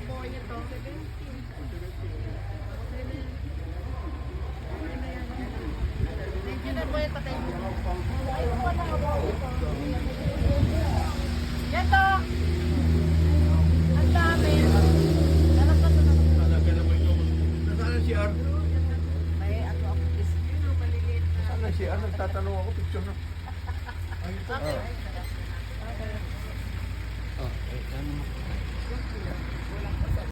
boy ito. Thank you na po ito. Thank you. Ito. Ang dami. Nasaan ang CR? May ako ako. Maliliit na. Nasaan ang CR? Nagtatanong ako, picture na. Okay.